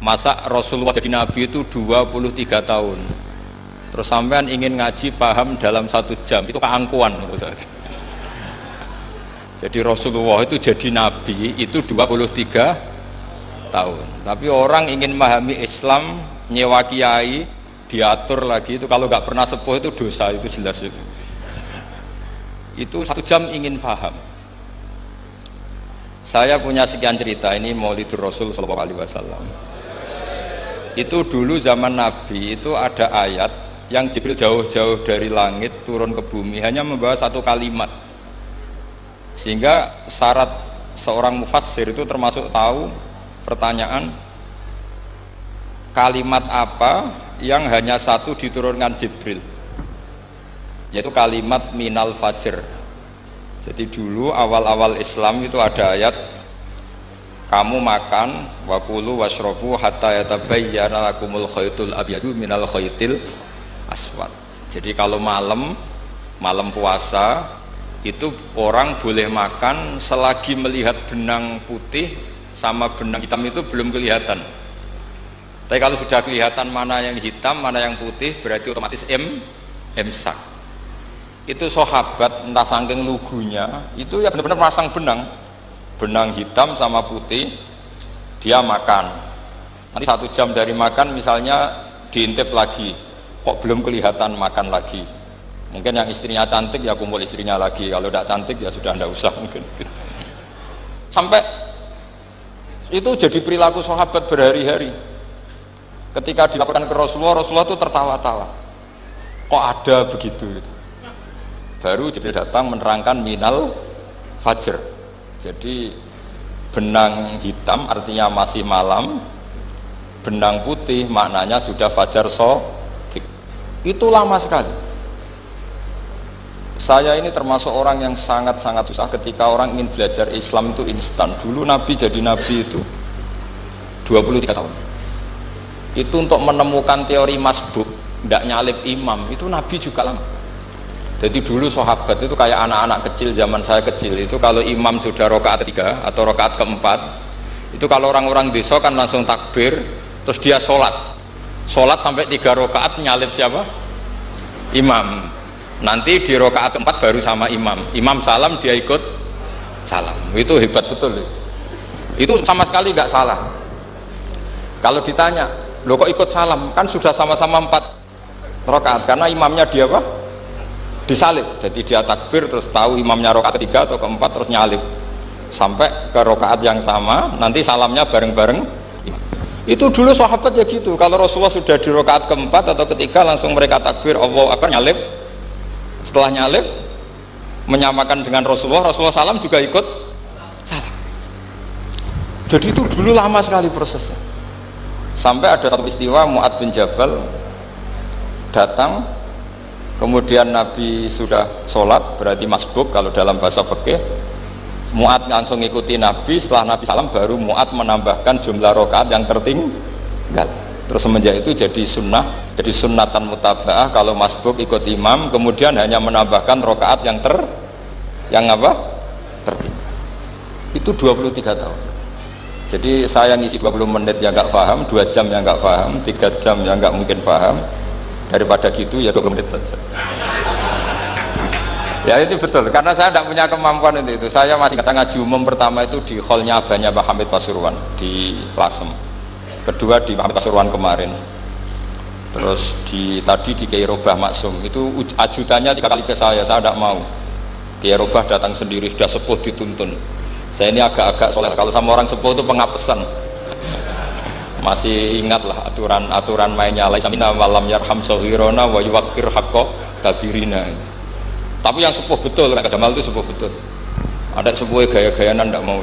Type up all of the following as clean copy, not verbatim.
masa Rasulullah jadi Nabi itu 23 tahun, terus sampean ingin ngaji paham dalam 1 jam, itu keangkuhan. Jadi Rasulullah itu jadi Nabi itu 23 tahun, tapi orang ingin memahami Islam nyewa kiai diatur lagi, itu kalau nggak pernah sepuh itu dosa, itu jelas itu 1 jam ingin paham. Saya punya sekian cerita, ini Maulidur Rasul Sallallahu Alaihi Wasallam. Itu dulu zaman Nabi itu ada ayat yang Jibril jauh-jauh dari langit turun ke bumi hanya membawa 1 kalimat, sehingga syarat seorang mufassir itu termasuk tahu pertanyaan kalimat apa yang hanya 1 diturunkan Jibril, yaitu kalimat minal fajr. Jadi dulu awal-awal Islam itu ada ayat kamu makan wakulu washrobu hatta yatabayyana lakumul khaytul abyadu minal khaytil aswad. Jadi kalau malam puasa itu orang boleh makan selagi melihat benang putih sama benang hitam itu belum kelihatan. Tapi kalau sudah kelihatan mana yang hitam mana yang putih berarti otomatis imsak. Itu sahabat entah saking lugunya itu ya benar-benar pasang benang hitam sama putih, dia makan. Nanti 1 jam dari makan misalnya diintip lagi, kok belum kelihatan, makan lagi. Mungkin yang istrinya cantik ya kumpul istrinya lagi, kalau tidak cantik ya sudah tidak usah mungkin. Sampai itu jadi perilaku sahabat berhari-hari. Ketika dilaporkan ke Rasulullah, Rasulullah itu tertawa-tawa, kok ada begitu gitu. Baru Jibril datang menerangkan minal fajr. Jadi benang hitam artinya masih malam, benang putih maknanya sudah fajar shadiq. Itu lama sekali. Saya ini termasuk orang yang sangat-sangat susah ketika orang ingin belajar Islam itu instan. Dulu Nabi jadi Nabi itu 23 tahun. Itu untuk menemukan teori masbuk, tidak nyalip imam, itu Nabi juga lama. Jadi dulu sahabat itu kayak anak-anak kecil zaman saya kecil itu, kalau imam sudah rakaat 3 atau rakaat keempat, itu kalau orang-orang desa kan langsung takbir, terus dia sholat sampai 3 rakaat nyalip siapa? Imam. Nanti di rakaat keempat baru sama imam salam dia ikut salam. Itu hebat betul. Itu sama sekali nggak salah. Kalau ditanya, loh kok ikut salam? Kan sudah sama-sama 4 rakaat karena imamnya dia apa? Disalib, jadi dia takbir terus tahu imamnya rakaat 3 atau keempat terus nyalip sampai ke rakaat yang sama, nanti salamnya bareng-bareng. Itu dulu sahabat ya gitu, kalau Rasulullah sudah di rakaat keempat atau ketiga langsung mereka takbir Allahu Akbar nyalip, setelah nyalip menyamakan dengan Rasulullah salam juga ikut salam. Jadi itu dulu lama sekali prosesnya, sampai ada satu peristiwa Mu'ad bin Jabal datang. Kemudian Nabi sudah sholat, berarti masbuk kalau dalam bahasa fikih. Mu'ad langsung ikuti Nabi, setelah Nabi salam baru Mu'ad menambahkan jumlah rakaat yang tertinggal. Terus semenjak itu jadi sunnah, jadi sunnatan mutaba'ah kalau masbuk ikut imam, kemudian hanya menambahkan rakaat yang tertinggal. Itu 23 tahun. Jadi saya ngisi 20 menit yang nggak paham, 2 jam yang nggak paham, 3 jam yang nggak mungkin paham. Daripada gitu ya 20 menit saja. Ya itu betul, karena saya tidak punya kemampuan itu. Saya masih ngaji umum pertama itu di hallnya abahnya Pak Hamid Pasuruan di Lasem. Kedua di Pak Hamid Pasuruan kemarin. Terus tadi di Kiai Robah Maksum itu ajudannya 3 kali ke saya tidak mau. Kiai Robah datang sendiri, sudah sepuh dituntun. Saya ini agak-agak soleh, kalau sama orang sepuh itu pengapesan. Masih ingatlah aturan mainnya, laisa minna walam yarham saghirana wa yuwaqqir haqqa kabirina. Tapi yang sepuh betul, Kak Jamal itu sepuh betul. Ada sepuh gaya-gayanan tidak mau.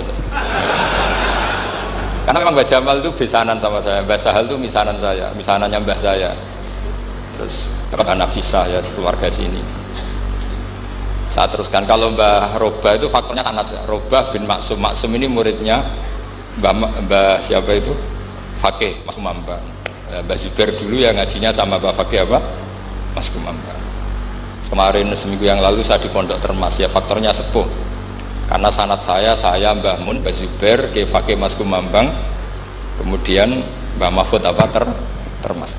Karena memang Mbak Jamal itu besanan sama saya, Mbak Sahal itu misanannya Mbah saya. Terus Mbak Nafisa ya keluarga sini. Saya teruskan, kalau Mbah Robah itu faktornya sanad. Robah bin Maksum ini muridnya Mbah siapa itu? Fakih Mas Kumambang. Mbah Zubair dulu ya ngajinya sama Mbah Fakih apa? Mas Kumambang. Kemarin seminggu yang lalu saya di Pondok Termas, ya faktornya sepuh. Karena sanad saya Mbah Mun, Mbah Zubair, Kiai Fakih Mas Kumambang, kemudian Mbah Mahfud apa termas.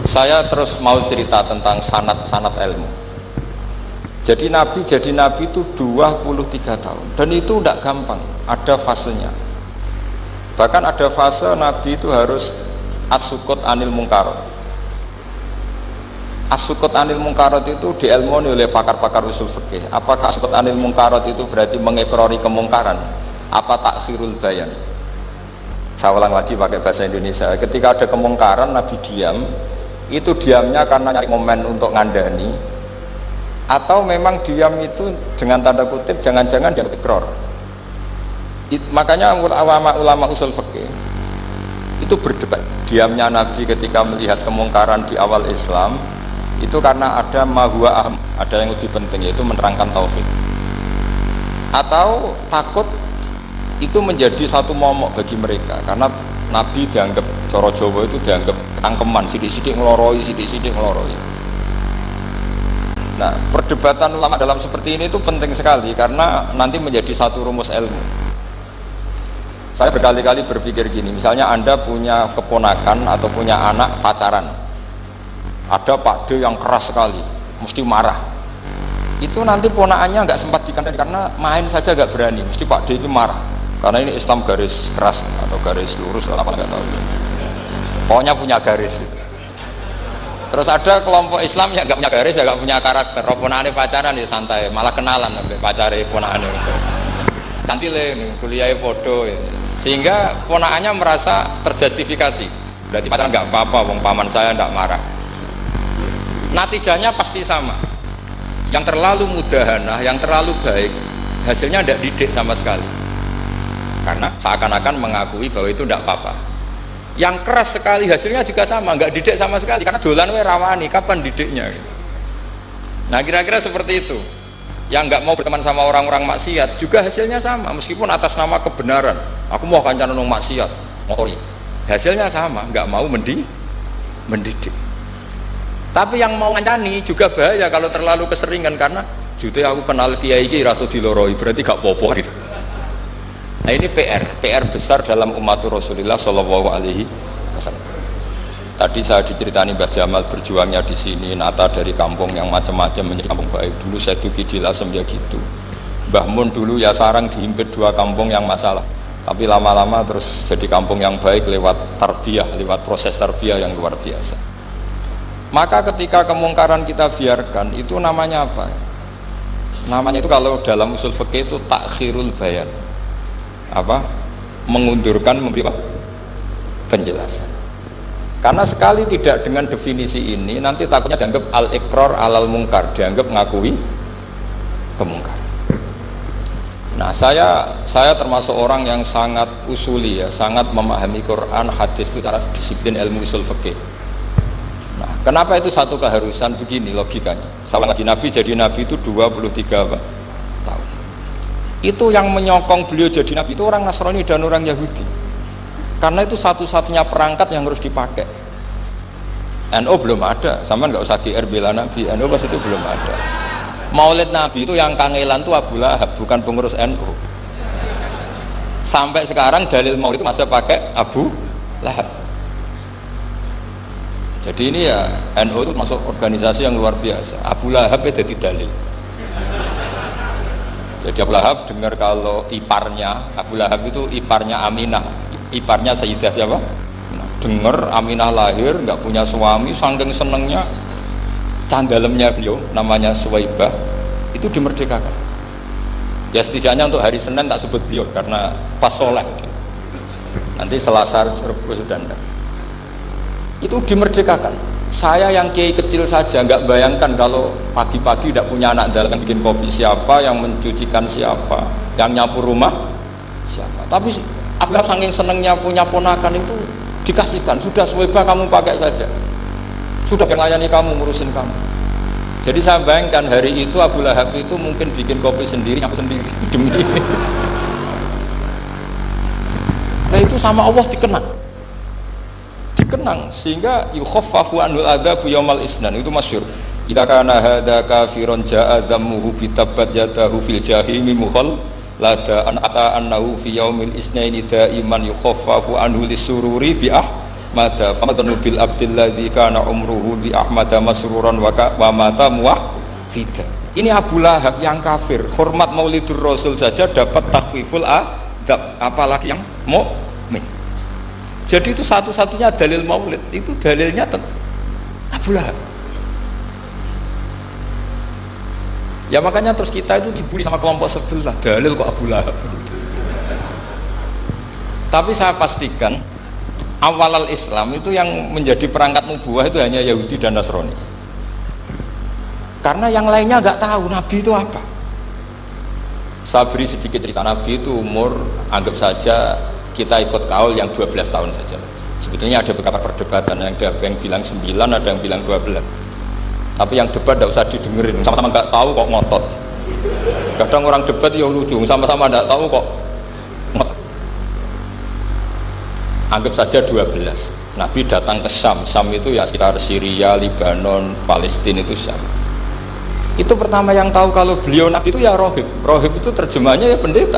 Saya terus mau cerita tentang sanad-sanad ilmu. Jadi Nabi itu 23 tahun dan itu tidak gampang, ada fasenya. Bahkan ada fase Nabi itu harus as-sukut anil mungkarat. As-sukut anil mungkarat itu diilmoni oleh pakar-pakar usul fikih. Apakah as-sukut anil mungkarat itu berarti mengekrori kemungkaran? Apa takhirul bayan? Saya ulang lagi pakai bahasa Indonesia. Ketika ada kemungkaran Nabi diam, itu diamnya karena nyari momen untuk ngandani, atau memang diam itu dengan tanda kutip jangan-jangan dia ikrar. Makanya ulama usul fikih itu berdebat. Diamnya Nabi ketika melihat kemungkaran di awal Islam itu karena ada mahwa aham, ada yang lebih penting, yaitu menerangkan tauhid, atau takut itu menjadi satu momok bagi mereka karena Nabi dianggap coro Jawa itu dianggap ketangkeman, sidik-sidik ngeloroi, sidik-sidik ngeloroi. Nah, perdebatan ulama dalam seperti ini itu penting sekali karena nanti menjadi satu rumus ilmu. Saya berkali-kali berpikir gini, misalnya Anda punya keponakan atau punya anak pacaran, ada Pak D yang keras sekali, mesti marah. Itu nanti ponakannya nggak sempat dikandani karena main saja nggak berani, mesti Pak D itu marah. Karena ini Islam garis keras atau garis lurus atau apa nggak tahu. Pokoknya punya garis. Terus ada kelompok Islam yang nggak punya garis, ya nggak punya karakter. Ponakane pacaran ya santai, malah kenalan sampai pacare ponakane. Nanti kuliah podo, sehingga ponakannya merasa terjustifikasi. Berarti pacaran nggak apa-apa, wong paman saya nggak marah. Natijanya pasti sama. Yang terlalu mudahanah, yang terlalu baik, hasilnya tidak didik sama sekali. Karena seakan-akan mengakui bahwa itu tidak apa-apa. Yang keras sekali hasilnya juga sama, nggak didik sama sekali karena dolan we rawani, kapan didiknya gitu. Nah kira-kira seperti itu. Yang nggak mau berteman sama orang-orang maksiat juga hasilnya sama, meskipun atas nama kebenaran aku mau kancan nang maksiat ngori, hasilnya sama, nggak mau mendidik. Tapi yang mau ngancani juga bahaya kalau terlalu keseringan, karena jute aku kenal kiai iki ratu diloroi berarti gak popo gitu. Nah ini PR besar dalam umat Rasulullah Shallallahu Alaihi Wasallam. Tadi saya diceritani Mbah Jamal berjuangnya di sini, nata dari kampung yang macam-macam menjadi kampung baik. Dulu saya duki di Lasem ya gitu. Mbah Mun dulu ya sarang dihimpit 2 kampung yang masalah. Tapi lama-lama terus jadi kampung yang baik lewat tarbiyah, lewat proses tarbiyah yang luar biasa. Maka ketika kemungkaran kita biarkan, itu namanya apa? Namanya itu kalau dalam usul fikih itu takhirul bayan. Apa? Mengundurkan, memberi apa? Penjelasan. Karena sekali tidak dengan definisi ini, nanti takutnya dianggap al-iqrar alal mungkar, dianggap mengakui kemungkaran. Nah, saya termasuk orang yang sangat usuli ya, sangat memahami Quran, hadis itu cara disiplin ilmu usul fikih. Nah, kenapa itu satu keharusan? Begini logikanya. Salah lagi Nabi jadi Nabi itu 23 tahun. Itu yang menyokong beliau jadi Nabi itu orang Nasrani dan orang Yahudi. Karena itu satu-satunya perangkat yang harus dipakai. NU belum ada, sama nggak usah GR bela Nabi. NU pas itu belum ada. Maulid Nabi itu yang kangelan itu Abu Lahab, bukan pengurus NU. Sampai sekarang dalil Maulid itu masih pakai Abu Lahab. Jadi ini ya NU itu masuk organisasi yang luar biasa. Abu Lahab itu jadi dalil. Jadi Abu Lahab dengar kalau iparnya Abu Lahab itu iparnya Aminah, iparnya Sayyidah siapa? Dengar Aminah lahir nggak punya suami, saking senengnya candalemnya beliau namanya Suwaibah itu dimerdekakan. Ya setidaknya untuk hari Senin tak sebut beliau karena pas sholat. Nanti Selasa Rebus dan itu dimerdekakan. Saya yang kiai kecil saja nggak bayangkan kalau pagi-pagi tidak punya anak dalam bikin kopi siapa, yang mencucikan siapa, yang nyapu rumah siapa. Tapi Abu Lahab saking senengnya punya ponakan itu dikasihkan, sudah Suwaibah kamu pakai saja, sudah melayani kamu, ngurusin kamu. Jadi saya bayangkan hari itu Abu Lahab itu mungkin bikin kopi sendiri, nyapu sendiri demi. Nah itu sama Allah dikenang sehingga yukhaffafu anul adzabu yaumal isnan, itu masyhur. Idza kana hadza kafiron jaa dhammuhu bi tabbat yadahu fil jahimi lada an ata annahu fi yaumil isnaini daiman yukhaffafu anhu lisururi bi ahmada famadnu bil abdilladzi kana umruhu bi ahmada masruran wa mata muwahhida. Ini Abu Lahab yang kafir, hormat Maulidur Rasul saja dapat takhfiful adab, apalagi yang mukmin. Jadi itu satu-satunya dalil maulid, itu dalilnya Abu Lahab. Ya makanya terus kita itu dibully sama kelompok sebelah, dalil kok Abu Lahab. Tapi saya pastikan awal Islam itu yang menjadi perangkat nubuwah itu hanya Yahudi dan Nasrani. Karena yang lainnya nggak tahu Nabi itu apa. Saya beri sedikit cerita. Nabi itu umur, anggap saja kita ikut kaul yang 12 tahun saja. Sebetulnya ada beberapa perdebatan, ada yang bilang 9, ada yang bilang 12. Tapi yang debat tidak usah didengerin, sama-sama nggak tahu kok ngotot. Kadang orang debat yang lucu, sama-sama nggak tahu kok ngotot. Anggap saja 12. Nabi datang ke Syam. Syam itu ya sekitar Syria, Libanon, Palestina, itu Syam. Itu pertama yang tahu kalau beliau Nabi itu ya rohib. Rohib itu terjemahnya ya pendeta.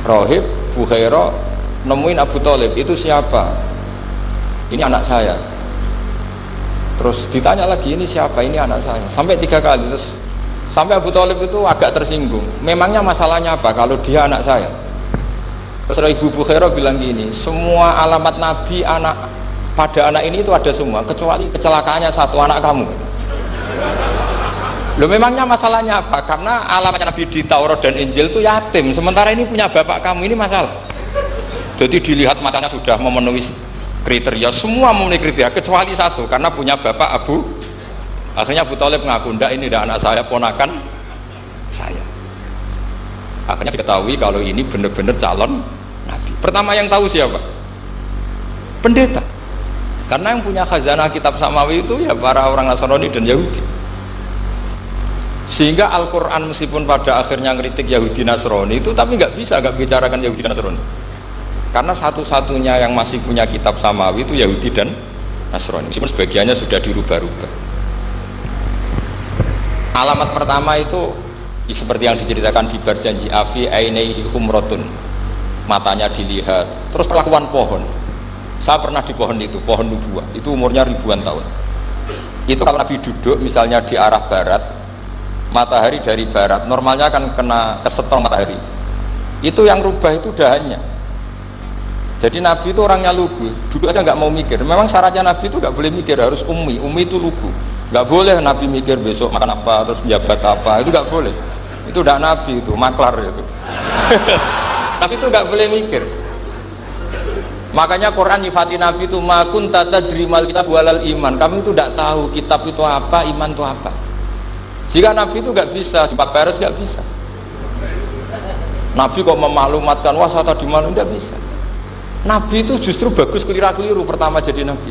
Rohib, Bukhaira nemuin Abu Thalib, itu siapa? Ini anak saya. Terus ditanya lagi, ini siapa? Ini anak saya. Sampai 3 kali. Terus sampai Abu Thalib itu agak tersinggung. Memangnya masalahnya apa kalau dia anak saya? Terus Ibu Bukhaira bilang gini, semua alamat Nabi pada anak ini itu ada semua, kecuali kecelakaannya satu, anak kamu. Loh, memangnya masalahnya apa? Karena alamatnya Nabi di Taurat dan Injil itu yatim, sementara ini punya bapak kamu, ini masalah. Jadi dilihat matanya sudah memenuhi kriteria, semua memenuhi kriteria kecuali satu, karena punya bapak Abu. Akhirnya Abu Thalib ngaku, ndak, ini ndak anak saya, ponakan saya. Akhirnya diketahui kalau ini benar-benar calon Nabi. Pertama yang tahu siapa? Pendeta. Karena yang punya khazanah kitab samawi itu ya para orang Nasrani dan Yahudi. Sehingga Al-Quran meskipun pada akhirnya ngeritik Yahudi Nasrani itu, tapi nggak bisa nggak bicarakan Yahudi Nasrani. Karena satu-satunya yang masih punya kitab samawi itu Yahudi dan Nasrani. Meskipun sebagiannya sudah dirubah-rubah. Alamat pertama itu seperti yang diceritakan di Barjanji Afi ainaihi humrotun, matanya dilihat. Terus perlakuan pohon. Saya pernah di pohon itu, pohon nubuah, itu umurnya ribuan tahun. Itu kalau Nabi duduk misalnya di arah barat, matahari dari barat, normalnya akan kena kesetrum matahari. Itu yang rubah itu dahannya. Jadi Nabi itu orangnya lugu, duduk aja nggak mau mikir. Memang syaratnya Nabi itu nggak boleh mikir, harus ummi itu lugu. Nggak boleh Nabi mikir besok makan apa, terus jabat apa, itu nggak boleh. Itu udah Nabi, itu maklar itu. Nabi itu nggak boleh mikir. Makanya Quran nyifati Nabi itu makun tata drimal kitab walal iman. Kami itu tidak tahu kitab itu apa, iman itu apa. Jika Nabi itu nggak bisa, jumpa Paris nggak bisa. Nabi kok memaklumatkan wasata di mana, nggak bisa. Nabi itu justru bagus keliru pertama jadi Nabi.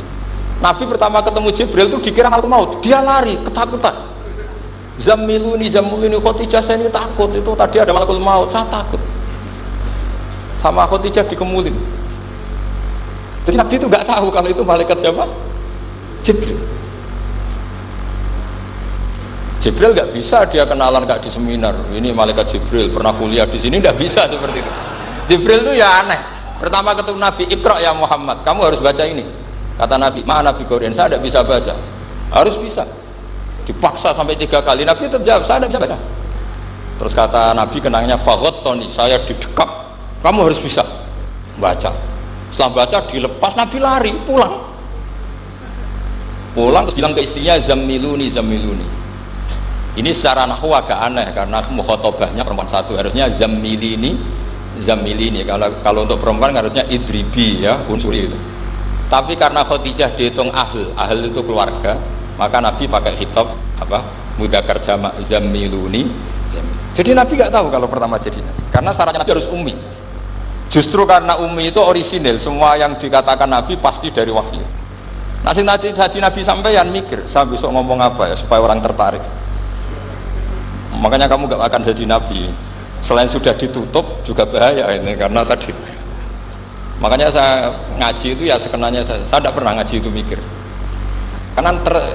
Nabi pertama ketemu Jibril itu dikira malaikat maut, dia lari ketakutan. Zamiluni Khadijah, saya ini takut, itu tadi ada malaikat maut, saya takut. Sama Khadijah dikemulin. Jadi Nabi itu nggak tahu kalau itu malaikat siapa? Jibril. Jibril nggak bisa dia kenalan nggak di seminar. Ini malaikat Jibril pernah kuliah di sini, nggak bisa seperti itu. Jibril itu ya aneh. Pertama ketemu Nabi, Iqra ya Muhammad, kamu harus baca ini. Kata Nabi, mana Nabi Quran, saya tidak bisa baca. Harus bisa. Dipaksa sampai 3 kali. Nabi tetap jawab, saya tidak bisa baca. Terus kata Nabi kenangnya, Tony, saya didekap, kamu harus bisa baca. Setelah baca dilepas, Nabi lari pulang terus bilang ke istrinya, Zamiluni. Ini secara nahwu agak aneh karena mukhotobahnya perempuan satu, harusnya Zamilini. Kalau untuk perempuan harusnya idribi, ya, unsuri itu. Tapi karena Khadijah dihitung ahl itu keluarga, maka Nabi pakai khitab mudzakkar jamak, Zamiluni. Jadi Nabi nggak tahu kalau pertama jadi Nabi, karena syaratnya Nabi harus ummi. Justru karena ummi itu orisinil, semua yang dikatakan Nabi pasti dari wahyu. Nah, hati Nabi sampeyan mikir, saya besok ngomong apa ya supaya orang tertarik. Makanya kamu gak akan jadi Nabi. Selain sudah ditutup juga bahaya ini, karena tadi. Makanya saya ngaji itu ya sekenanya saya tidak pernah ngaji itu mikir. Karena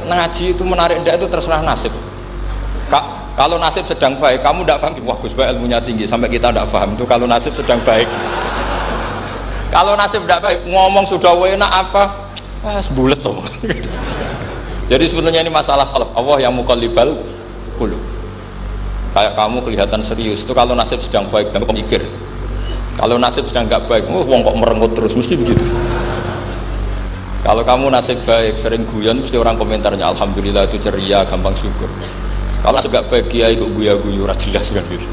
ngaji itu menarik, itu terserah nasib. Kalau nasib sedang baik, kamu tidak paham, wah Gus Baik ilmunya tinggi sampai kita tidak paham itu kalau nasib sedang baik. Kalau nasib tidak baik, ngomong sudah enak apa? Wah, sebulet tuh. Jadi sebetulnya ini masalah qalb. Allah yang muqallibal qulub. Kayak kamu kelihatan serius itu kalau nasib sedang baik dan mikir. Kalau nasib sedang nggak baik, wong kok merengut terus, mesti begitu. Kalau kamu nasib baik, sering guyon, mesti orang komentarnya alhamdulillah itu ceria, gampang syukur. Kalau nasib nggak baik, kiai kok guya-guyu, jelas kan gitu.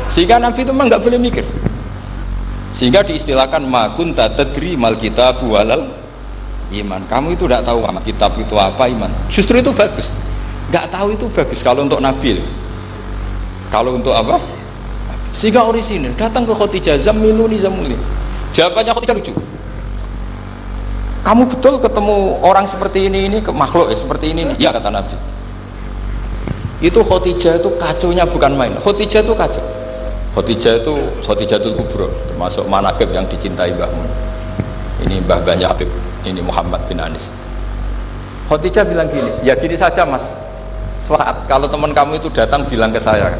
Sehingga Nabi itu memang nggak boleh mikir. Sehingga diistilahkan ma kunta tadri mal kitab walal iman. Kamu itu tidak tahu kitab itu apa, iman. Justru itu bagus. Nggak tahu itu bagus kalau untuk Nabi. Kalau untuk apa? Sehingga orisinil datang ke Khadijah, zamiluni zamuli. Jawabannya Khadijah lucu. Kamu betul ketemu orang seperti ini ke makhluk ya seperti ini. Ya kata Nabi. Itu Khadijah itu kacaunya bukan main. Khadijah itu kacau. Khadijah itu Khadijatul Kubra, termasuk manaqib yang dicintai Mbah Mun. Ini Mbah Banyak Habib, ini Muhammad bin Anis. Khadijah bilang gini, ya gini saja mas. Suatu saat kalau teman kamu itu datang bilang ke saya,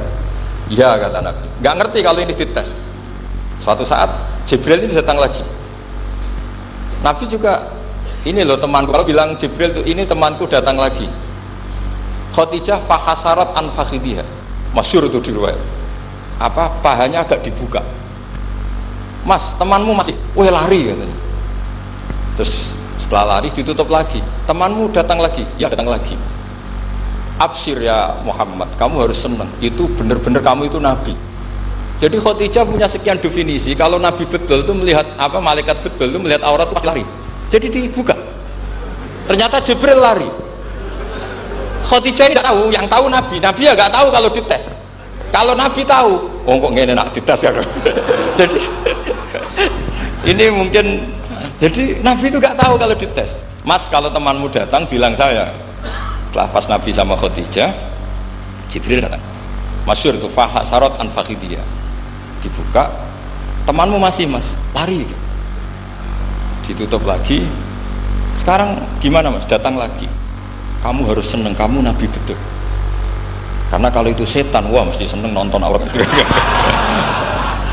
ya kata Nabi. Nggak ngerti kalau ini dites. Suatu saat Jibril ini datang lagi. Nabi juga ini loh temanku, kalau bilang Jibril itu ini temanku datang lagi. Khadijah fahasarat an fakhidhiha. Masyhur itu di riwayat. Apa pahanya agak dibuka. Mas, temanmu masih lari katanya. Terus setelah lari ditutup lagi. Temanmu datang lagi. Ya datang lagi. Absyir ya Muhammad, kamu harus senang. Itu benar-benar kamu itu nabi. Jadi Khadijah punya sekian definisi. Kalau nabi betul itu melihat apa malaikat betul itu melihat aurat pasti lari. Jadi dibuka. Ternyata Jibril lari. Khadijah ini tidak tahu, yang tahu nabi. Nabi ya nggak tahu kalau dites. Kalau nabi tahu, oh kok ngene nak dites ya. Jadi ini mungkin jadi nabi itu nggak tahu kalau dites. Mas kalau temanmu datang bilang saya. Setelah pas Nabi sama Khadijah, Jibril datang. Masyhur itu fahasarat an fakhidiyah. Dibuka, temanmu masih mas, lari gitu. Ditutup lagi. Sekarang gimana mas? Datang lagi. Kamu harus seneng, kamu nabi betul. Karena kalau itu setan, wah mesti seneng nonton aurat itu.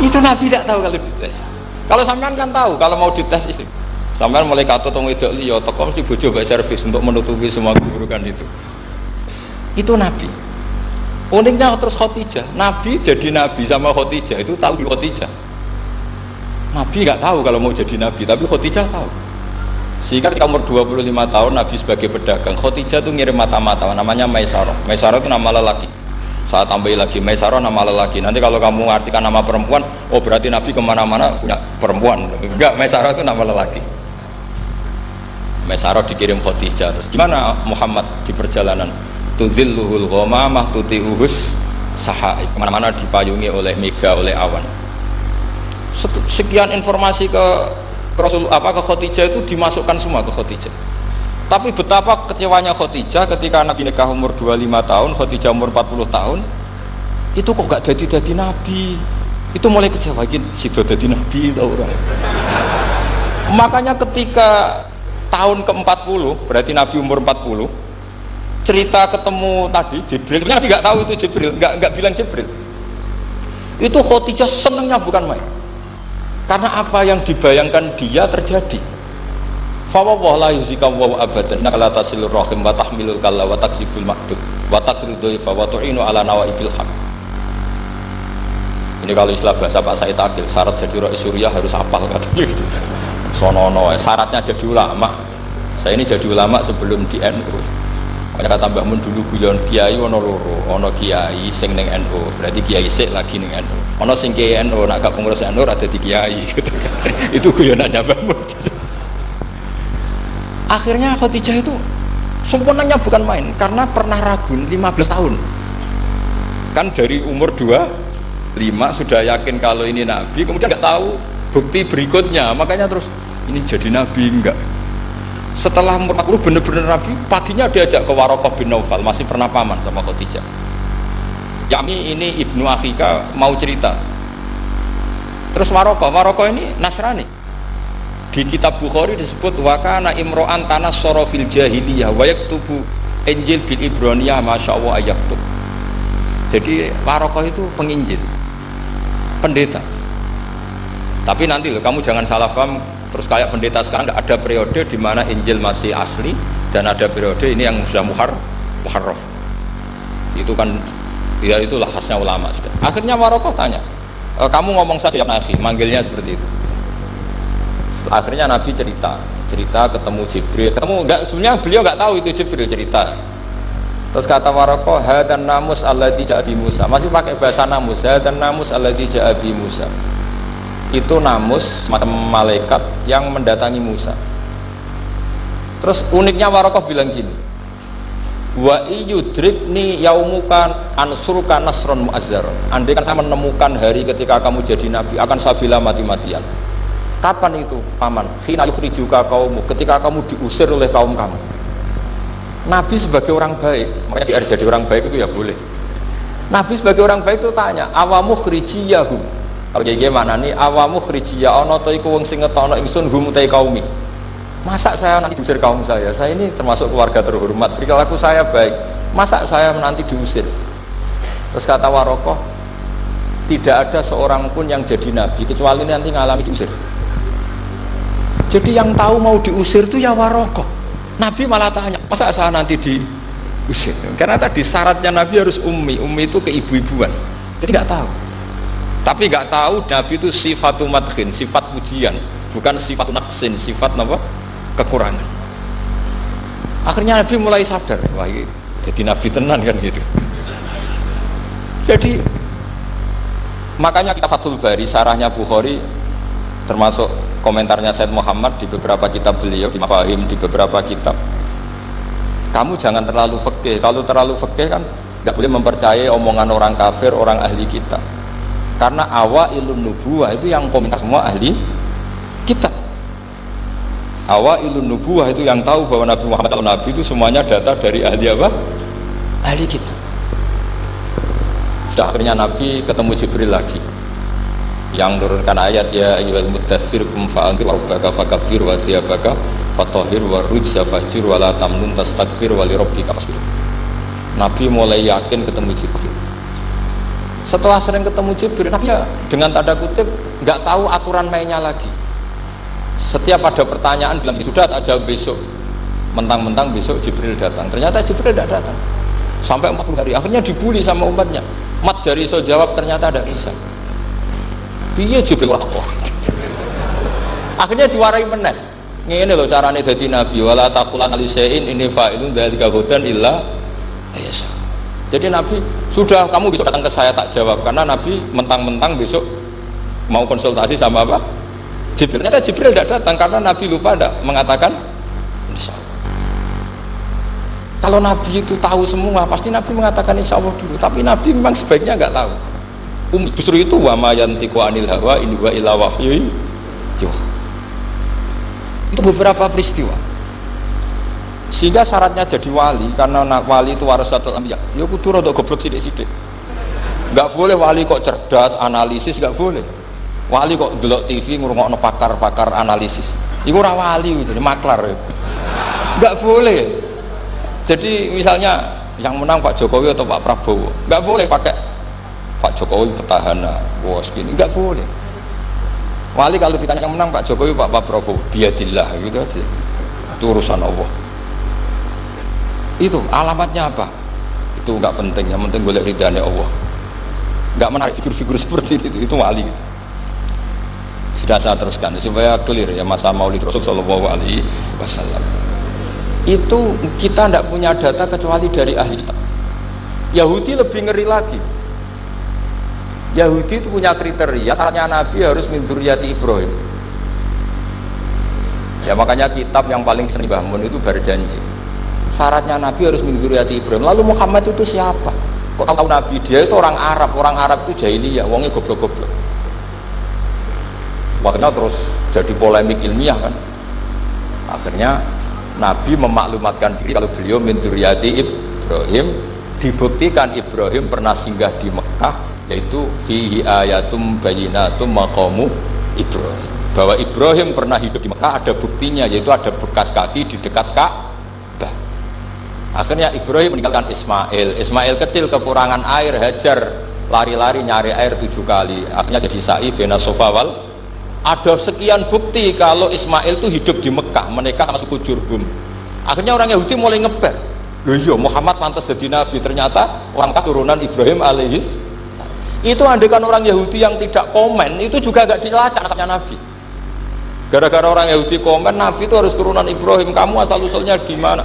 Itu nabi tidak tahu kalau dites. Kalau sampean kan tahu, kalau mau dites istri. Sampean mulai katut tong wedok liya teko mesti bojo mbek servis untuk menutupi semua keburukan itu. Itu nabi. Uniknya terus Khadijah, nabi jadi nabi sama Khadijah itu tahu di Khadijah. Nabi nggak tahu kalau mau jadi nabi, tapi Khadijah tahu. Sehingga ketika umur 25 tahun Nabi sebagai pedagang, Khadijah itu ngirim mata-mata namanya Maisarah. Maisarah itu nama lelaki. Saya tambahin lagi Maisarah nama lelaki. Nanti kalau kamu mengartikan nama perempuan, oh berarti Nabi kemana-mana punya perempuan. Enggak, Maisarah itu nama lelaki. Maisarah dikirim Khadijah. Terus gimana Muhammad di perjalanan? Tudhilluhul ghamamah tuti'uhus sahaib. Kemana-mana dipayungi oleh mega, oleh awan. Sekian informasi ke Rasul ke Khadijah itu dimasukkan semua ke Khadijah. Tapi betapa kecewanya Khadijah ketika Nabi nikah umur 25 tahun, Khadijah umur 40 tahun. Itu kok gak jadi nabi. Itu mulai kecewa gini, sido jadi nabi tau orang. Makanya ketika tahun ke-40, berarti Nabi umur 40, cerita ketemu tadi Jibril, Nabi nggak tahu itu Jibril, nggak bilang Jibril. Itu Khadijah senengnya bukan main. Karena apa yang dibayangkan dia terjadi. Fa wallahi la yuzika wa abadan innaka la tasilur rahim wa tahmilul kalla wa taksibul ma'dud wa taqridu fa wa tu'inu ala nawaibil haq. Ini kalau istilah bahasa Pak Said Akil, syarat jadi ra'i Suriah harus hafal kata gitu. Sonono syaratnya jadi ulama. Saya ini jadi ulama sebelum di NU. Makanya kata Mbah Mun dulu guyon kiai ono loro, ono kiai sing ning NU, berarti kiai sik lagi ning NU. Ono sing kiai NU nak gak pengurus NU ada di kiai gitu. Itu guyonannya Mbah Mun. Akhirnya Khadijah itu sempurnanya bukan main karena pernah ragu 15 tahun. Kan dari umur 25 sudah yakin kalau ini nabi, kemudian nggak tahu bukti berikutnya, makanya terus ini jadi nabi enggak. Setelah umur 40 benar-benar nabi, paginya diajak ke Waraqah bin Naufal, masih pernah paman sama Khadijah. Yami ini ibnu Akhika mau cerita. Terus Waraqah ini Nasrani. Di kitab Bukhari disebut wakana imro'an tanas sorofil jahiliyah wa yaktubu Injil bil Ibroniyah masyaallah ayaktub. Jadi Warokoh itu penginjil, pendeta. Tapi nanti loh, kamu jangan salah paham terus kayak pendeta sekarang. Ada periode di mana Injil masih asli dan ada periode ini yang sudah muharraf. Itu kan ya itulah khasnya ulama sudah. Akhirnya Warokoh tanya, kamu ngomong saja Nabi, manggilnya seperti itu. Akhirnya Nabi cerita ketemu Jibril, sebenarnya beliau nggak tahu itu Jibril cerita. Terus kata Warokoh, hadan namus alladzi ja'a bi Musa, masih pakai bahasa namus, hadan namus alladzi ja'a bi Musa. Itu namus semacam malaikat yang mendatangi Musa. Terus uniknya Warokoh bilang gini, wa iyudribni yaumuka ansuruka nasron mu'azzar. Andai kan saya menemukan hari ketika kamu jadi nabi, akan saya bela mati-matian. Kapan itu paman? Khina yukhrijuka kaumu, ketika kamu diusir oleh kaum kamu. Nabi sebagai orang baik, makanya dia jadi orang baik itu ya boleh. Nabi sebagai orang baik itu tanya, awamu khrijiyahum. Kalau kayak gimana nih, awamu khrijiyah ana ta iku wong sing ngetokno ingsun hum ta qaumi. Masa saya nanti diusir kaum saya? Saya ini termasuk keluarga terhormat, perilaku saya baik. Masa saya nanti diusir? Terus kata Warokoh, tidak ada seorang pun yang jadi nabi kecuali nanti ngalami diusir. Jadi yang tahu mau diusir itu ya Warokoh. Nabi malah tanya, masa saya nanti diusir? Karena tadi syaratnya Nabi harus ummi itu keibu-ibuan. Jadi nggak tahu. Tapi nggak tahu Nabi itu sifatu madkhin, sifat pujian, bukan sifat naqsin, sifat apa? Kekurangan. Akhirnya Nabi mulai sadar, wah ini jadi Nabi tenan kan gitu. Jadi makanya kita Fathul Bari, sarahnya Bukhari, termasuk komentarnya Said Muhammad di beberapa kitab beliau, di Mafahim, di beberapa kitab, kamu jangan terlalu fikih. Kalau terlalu fikih kan nggak boleh mempercayai omongan orang kafir, orang ahli kitab, karena awailun nubuwah itu yang komentar semua ahli kitab. Awailun nubuwah itu yang tahu bahwa Nabi Muhammad atau Nabi itu semuanya data dari ahli apa? Ahli kitab. Sudah akhirnya Nabi ketemu Jibril lagi yang menurunkan ayat ya ayyuhal muddatsir qum fa'anzir wa rabbaka fakabbir wa thiyabaka fatahhir wa rujza fahjur wa la tamnun tastakbir wa li rabbika fasbir. Nabi mulai yakin ketemu Jibril. Setelah sering ketemu Jibril, Nabi ya dengan tanda kutip nggak tahu aturan mainnya lagi. Setiap ada pertanyaan bilang sudah tak jawab besok. Mentang-mentang besok Jibril datang. Ternyata Jibril tidak datang. Sampai 40 hari. Akhirnya dibully sama umatnya. Mat dari iso jawab ternyata tidak bisa. Piye Jibril kok. Akhirnya diwarai meneh. Ngene lho carane dadi nabi, wala taqulan li syai'in inni fa'ilun dzalika hudan illa ayasa. Jadi Nabi, sudah kamu besok datang ke saya tak jawab, karena Nabi mentang-mentang besok mau konsultasi sama apa? Jibril. Ternyata Jibril tidak datang karena Nabi lupa tidak mengatakan insyaallah. Kalau Nabi itu tahu semua, pasti Nabi mengatakan insyaallah dulu, tapi Nabi memang sebaiknya nggak tahu. Justru itu wa ma yantiqu anil hawa in huwa illa wahyu yuha. Itu beberapa peristiwa. Sehingga syaratnya jadi wali, karena wali itu warasatul anbiya, ya kudu rada goblok sithik-sithik. Enggak boleh wali kok cerdas, analisis, enggak boleh. Wali kok delok TV ngrungokno pakar-pakar analisis. Iku ora wali itu, maklar. Enggak boleh. Jadi misalnya yang menang Pak Jokowi atau Pak Prabowo, enggak boleh pakai Pak Jokowi petahana, bos gini, enggak boleh. Wali kalau ditanya yang menang Pak Jokowi, Pak Prabowo, biadillah gitu aja. Itu urusan Allah. Itu alamatnya apa? Itu enggak penting, yang penting golek ridhanya Allah. Enggak menarik figur-figur seperti itu wali. Sudah saya teruskan supaya clear ya masa Maulid Rasul sallallahu alaihi wasallam. Itu kita tidak punya data kecuali dari ahli kitab. Yahudi lebih ngeri lagi. Yahudi itu punya kriteria, syaratnya Nabi harus min dzurriyyati Ibrahim. Ya makanya kitab yang paling sering dibangun itu berjanji. Syaratnya Nabi harus min dzurriyyati Ibrahim. Lalu Muhammad itu siapa? Kok tahu Nabi? Dia itu orang Arab itu jahiliyah, wongnya goblok-goblok. Akhirnya terus jadi polemik ilmiah kan. Akhirnya Nabi memaklumatkan diri kalau beliau min dzurriyyati Ibrahim, dibuktikan Ibrahim pernah singgah di Mekah, yaitu fihi ayatum bayyinatum maqamu Ibrahim, bahwa Ibrahim pernah hidup di Mekah, ada buktinya, yaitu ada bekas kaki di dekat Ka'bah. Akhirnya Ibrahim meninggalkan Ismail. Ismail kecil kekurangan air, Hajar lari-lari nyari air 7 kali. Akhirnya jadi sa'i bena Safa wal. Ada sekian bukti kalau Ismail itu hidup di Mekah, menikah sama suku Jurhum. Akhirnya orang Yahudi mulai ngeber. Loh iya, Muhammad pantas jadi nabi. Ternyata orang keturunan Ibrahim alaihis. Itu andekan orang Yahudi yang tidak komen, itu juga gak dilacak nasabnya nabi. Gara-gara orang Yahudi komen, nabi itu harus turunan Ibrahim. Kamu asal usulnya gimana?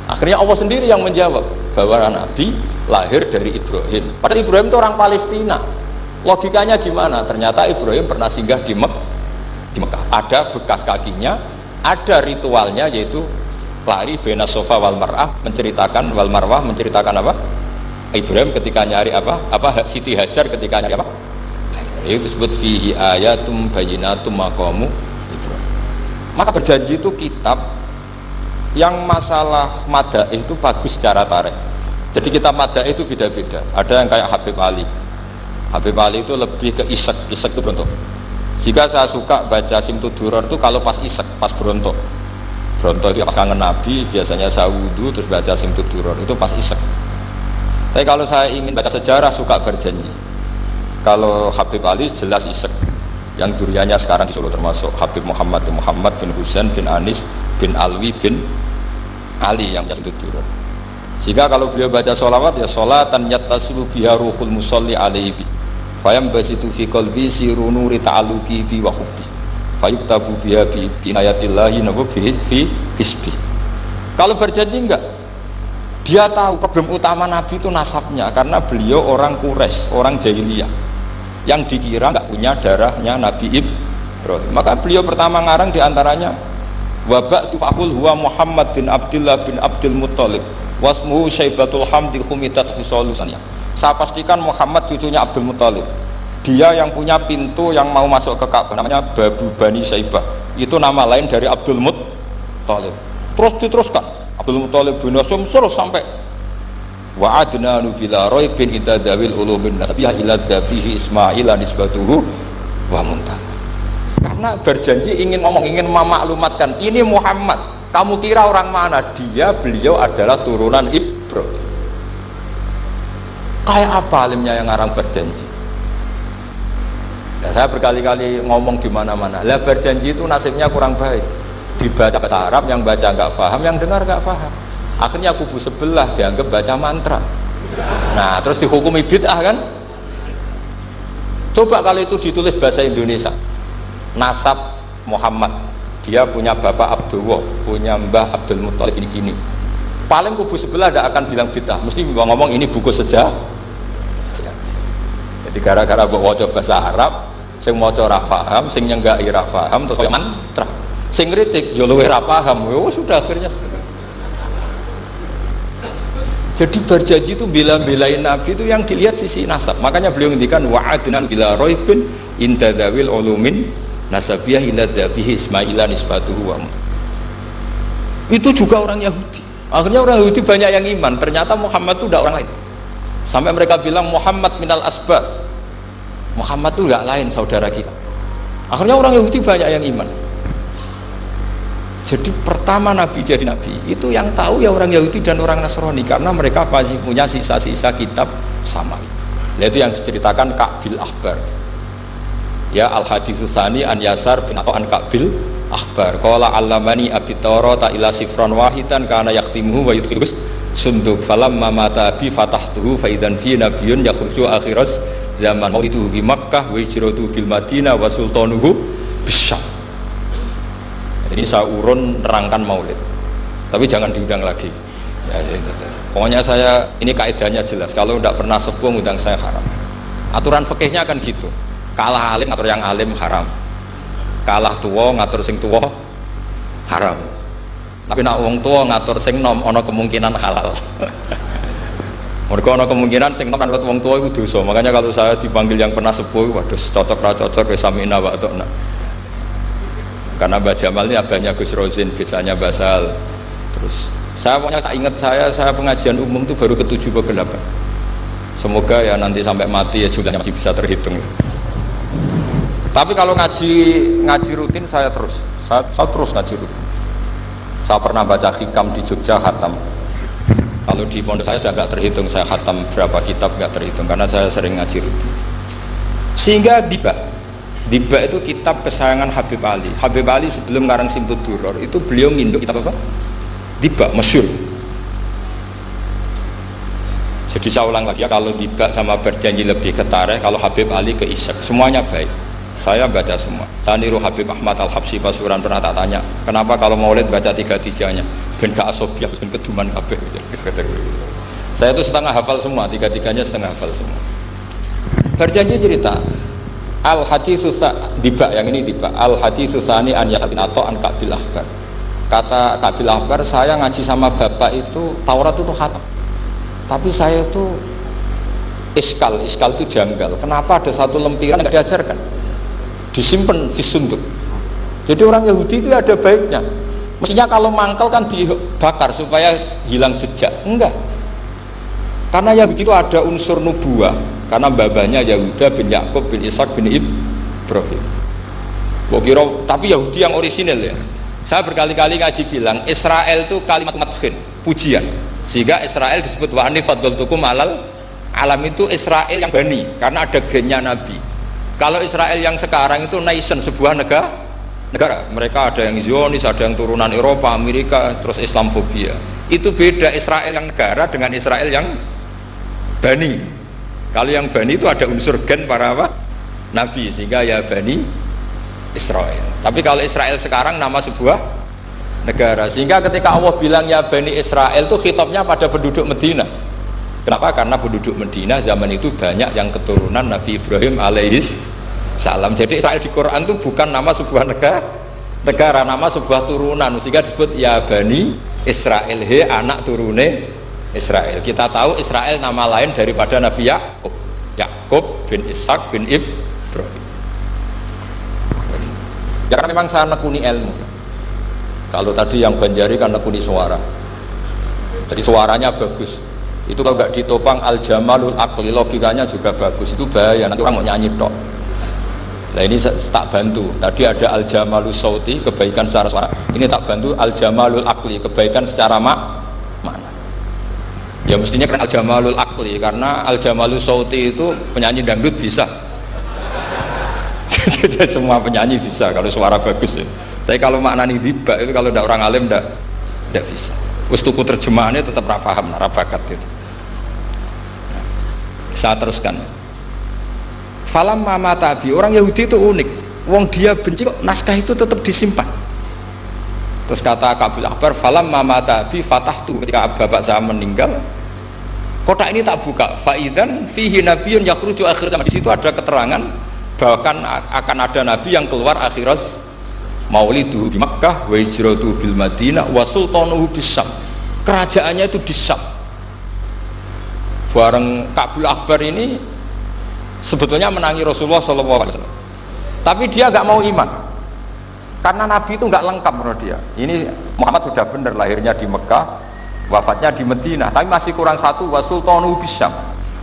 Akhirnya Allah sendiri yang menjawab bahwa Nabi lahir dari Ibrahim. Padahal Ibrahim itu orang Palestina. Logikanya gimana? Ternyata Ibrahim pernah singgah di Mekah. Ada bekas kakinya, ada ritualnya, yaitu lari bena Safa wal Marwah, menceritakan wal Marwah, menceritakan apa? Ibrahim ketika nyari apa? Siti Hajar ketika nyari apa? Itu disebut fihi ayatum bayyinatum maqamu Ibrahim. Maka berjanji itu kitab yang masalah madaih itu bagus secara tarikh. Jadi kitab madaih itu beda-beda. Ada yang kayak Habib Ali. Habib Ali itu lebih ke isek itu berontok. Jika saya suka baca Simtud Duror itu kalau pas isek, pas berontok itu pas kangen Nabi, biasanya saya wudhu terus baca Simtud Duror, itu pas isek. Tapi kalau saya ingin baca sejarah, suka berjanji. Kalau Habib Ali jelas isek. Yang duriannya sekarang di Solo termasuk Habib Muhammad bin Husain bin Anis bin Alwi bin Ali yang Simtud Duror. Jika kalau beliau baca sholawat, ya sholatan yattasulu biha ruhul musalli alaihi fayam basitu fi qalbi siru nuri ta'aluki bi wa hubbi fayuktabu biha bi inayatillahi nabu fi hisbi. Kalau berjanji enggak, dia tahu problem utama Nabi itu nasabnya, karena beliau orang Quraisy, orang jahiliyah yang dikira enggak punya darahnya Nabi Ibrahim. Maka beliau pertama ngarang diantaranya wabak tufakul huwa Muhammad bin Abdullah bin Abdul Muttalib wasmuhu Syaibatul Hamdi Humidat Husolusannya. Saya pastikan Muhammad cucunya Abdul Muttalib, dia yang punya pintu yang mau masuk ke Ka'bah, namanya Babu Bani Syaibah. Itu nama lain dari Abdul Muttalib. Terus diteruskan Abdul Muttalib bin Hasyim terus sampai wa adnanu bila raibin idadzawil ulumin nasabiyah ila dhabihi Ismaila nisbatuhu wa muntah. Karena berjanji ingin memaklumatkan ini Muhammad, kamu kira orang mana? Beliau adalah turunan Ibrahim. Kayak apa alimnya yang ngarang berjanji? Nah, saya berkali-kali ngomong di mana-mana. Lah berjanji itu nasibnya kurang baik. Dibaca bahasa Arab, yang baca nggak paham, yang dengar nggak paham. Akhirnya kubu sebelah dianggap baca mantra. Nah, terus dihukumi bid'ah kan? Coba kalau itu ditulis bahasa Indonesia. Nasab Muhammad, dia punya bapak Abdullah, punya mbah Abdul Muttalib gini-gini. Paling kubu sebelah tidak akan bilang bid'ah, mesti ngomong ini buku sejarah. Jadi gara-gara bawa bahasa Arab, sing maca ora paham, sing nyenggaki ora paham, terus kaya mantra. Sing kritik yo luwih ora paham. Sudah akhirnya. Jadi berjanji itu bela-belain Nabi itu yang dilihat sisi nasab. Makanya beliau ngendikan wa'adnan bila raibin indadzawil ulumin nasabiyah ila dhabihi Ismaila nisbatuhu wa. Itu juga orang Yahudi. Akhirnya orang Yahudi banyak yang iman. Ternyata Muhammad itu tidak orang lain. Sampai mereka bilang Muhammad minal asbab. Muhammad itu tidak lain saudara kita. Akhirnya orang Yahudi banyak yang iman. Jadi pertama Nabi jadi Nabi itu yang tahu ya orang Yahudi dan orang Nasrani, karena mereka masih punya sisa-sisa kitab Samawi. Itu yang diceritakan Ka'bil Ahbar. Ya al-haditsus tsani an Yasar bin atau an Ka'bil Ahbar. Qala allamani abi Tawrata ila sifran wahidan kana yaqtimuhu wa yudkhilus sunduk falamma mata bi fatahtuhu fa idan fi nabiyyun yakhruju akhiras zaman maulidu bi Makkah wa hijratu bil Madinah wa sultanuhu bisyam. Jadi saya urun nerangkan maulid, tapi jangan diundang lagi. Ya, pokoknya saya ini kaidahnya jelas. Kalau tidak pernah sepuh undang saya haram. Aturan fikihnya kan gitu. Kalah alim ngatur yang alim haram. Kalah tua ngatur sing tua haram. Tapi nak wong tua ngatur sing nom ono kemungkinan halal. Mereka ono kemungkinan sing nom ngatur wong tua itu dosa. Makanya kalau saya dipanggil yang pernah sepuh, waduh cocok ra cocok samina wa ta'na. Karena Mbak Jamal ini abahnya Gus Rozin, biasanya basal. Terus saya pokoknya tak ingat saya pengajian umum itu baru ke-7 ke 8. Semoga ya nanti sampai mati ya jumlahnya masih bisa terhitung. Tapi kalau ngaji rutin saya terus ngaji rutin. Saya pernah baca hikam di Jogja khatam. Kalau di pondok saya sudah nggak terhitung saya khatam berapa kitab, nggak terhitung karena saya sering ngaji rutin. Sehingga Diba itu kitab kesayangan Habib Ali. Habib Ali sebelum ngarang Simtud Duror itu beliau nginduk kitab apa? Diba, masyhur. Jadi saya ulang lagi ya, kalau Diba sama Berjanji lebih ke Tareh, kalau Habib Ali ke Isyaq, semuanya baik. Saya baca semua. Saya niru Habib Ahmad Al-Habsyi Pasuruan, pernah tak tanya, kenapa kalau Maulid baca tiga-tiganya? Ben gak asobiah, ben keduman kabeh. Saya itu setengah hafal semua, tiga-tiganya setengah hafal semua. Berjanji cerita Al-Haditsus Diba, yang ini Diba. Al-Haditsus Tsani an Yasar bin Atha an Ka'bil Ahbar. Kata Ka'bil Ahbar, saya ngaji sama bapak itu Taurat itu khatam. Tapi saya itu iskal itu janggal. Kenapa ada satu lempiran nggak diajarkan? Disimpan fisunduk. Jadi orang Yahudi itu ada baiknya. Mestinya kalau mangkal kan dibakar supaya hilang jejak. Enggak. Karena Yahudi itu ada unsur nubuah. Karena babanya Yahuda bin Yakub bin Ishak bin Ibrahim. Tapi Yahudi yang orisinil ya. Saya berkali-kali ngaji bilang Israel itu kalimat madhin, pujian. Sehingga Israel disebut wa anni faddaltukum alal alam, itu Israel yang bani karena ada gennya Nabi. Kalau Israel yang sekarang itu nation, sebuah negara. Mereka ada yang Zionis, ada yang turunan Eropa, Amerika, terus Islamfobia. Itu beda Israel yang negara dengan Israel yang bani. Kalau yang bani itu ada unsur gen para apa? Nabi, sehingga ya bani Israel. Tapi kalau Israel sekarang nama sebuah negara, sehingga ketika Allah bilang ya Bani Israel itu khitabnya pada penduduk Medina. Kenapa? Karena penduduk Medina zaman itu banyak yang keturunan Nabi Ibrahim alaihis salam. Jadi Israel di Quran itu bukan nama sebuah negara, nama sebuah turunan, sehingga disebut ya Bani Israel, he anak turune Israel. Kita tahu Israel nama lain daripada Nabi Yakub bin Ishak bin Ibrahim. Ya karena memang saya nekuni ilmu. Kalau tadi yang Banjari kan nekuni suara, jadi suaranya bagus. Itu kalau nggak ditopang al-jamalul akli, logikanya juga bagus. Itu bahaya, nanti orang mau nyanyi tok. Nah ini tak bantu. Tadi ada al-jamalus sauti, kebaikan secara suara. Ini tak bantu al-jamalul akli, kebaikan secara makna. Ya mestinya kan al-jamalul akli, karena al-jamalus sauti itu penyanyi dangdut bisa. Semua penyanyi bisa kalau suara bagus ya. Tapi kalau maknani Diba itu kalau tidak orang alim tidak bisa. Ustuku terjemahannya tetap paham, bakat itu. Nah, saya teruskan. Falam mama tabi, orang Yahudi itu unik. Wong dia benci kok naskah itu tetap disimpan. Terus kata Ka'bil Ahbar, falam mama tabi fatahtu, ketika bapak saya meninggal, kotak ini tak buka. Faidan fihi nabiyun yakhruju akhir zaman. Di situ ada keterangan bahkan akan ada nabi yang keluar akhirat. Mauliduhu di Makkah, wa hijratuhu bil Madinah, wa sultanuhu bis Syam. Kerajaannya itu di Syam. Bareng Ka'bil Ahbar ini sebetulnya menangi Rasulullah SAW. Tapi dia nggak mau iman. Karena Nabi itu nggak lengkap menurut dia. Ini Muhammad sudah benar lahirnya di Mekah, wafatnya di Madinah, tapi masih kurang satu, wa sultanuhu bis Syam.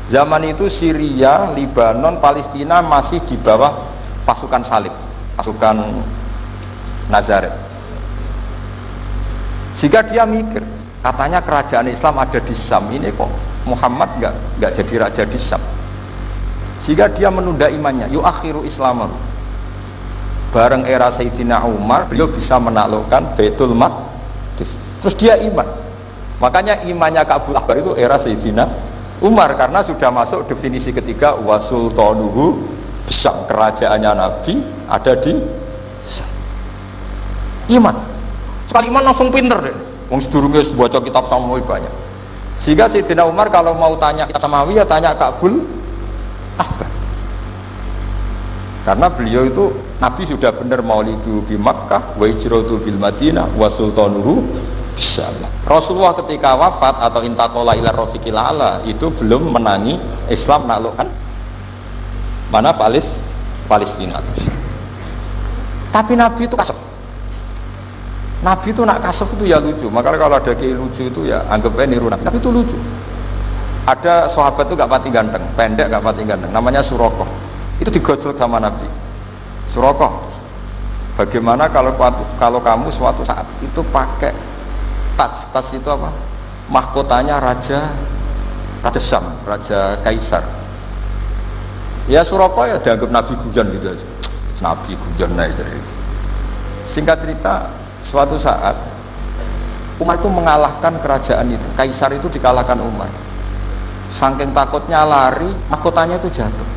Zaman itu Syria, Libanon, Palestina masih di bawah pasukan salib, pasukan Nazaret. Sehingga dia mikir, katanya kerajaan Islam ada di Syam, ini kok Muhammad nggak jadi raja di Syam. Sehingga dia menunda imannya, yuakhiru Islam. Bareng era Sayyidina Umar, beliau bisa menaklukkan Baitul Maqdis. Terus dia iman. Makanya imannya Ka'bil Ahbar itu era Sayyidina Umar, karena sudah masuk definisi ketiga wa sultanuhu Syam, kerajaannya Nabi ada di iman. Sekali iman langsung pinter deh. Wong sedurunge baca kitab Samawi banyak. Sehingga Sayyidina Umar kalau mau tanya kitab Samawi ya tanya Ka'bil Ahbar. Karena beliau itu Nabi sudah benar maulidu bi Makkah, wa hijratu bil Madinah, wa sultanuhu bisyam. Rasulullah ketika wafat atau intaqala ila rafiqil ala itu belum menangi Islam menaklukkan mana Palestina. Tapi Nabi itu kasef. Nabi itu nak kasef itu ya lucu. Makanya kalau ada kiai lucu itu ya anggapnya niru Nabi. Nabi itu lucu. Ada sahabat itu gak pati ganteng, pendek gak pati ganteng, namanya Surakoh. Itu digojlok sama Nabi. Surakoh, bagaimana kalau kamu suatu saat itu pakai Tas itu apa? Mahkotanya Raja Syam, Raja Kaisar. Ya Suraka ya dianggap Nabi Gujan gitu aja. Nabi Gujan aja itu. Singkat cerita, suatu saat Umar itu mengalahkan kerajaan itu. Kaisar itu dikalahkan Umar. Saking takutnya lari, mahkotanya itu jatuh.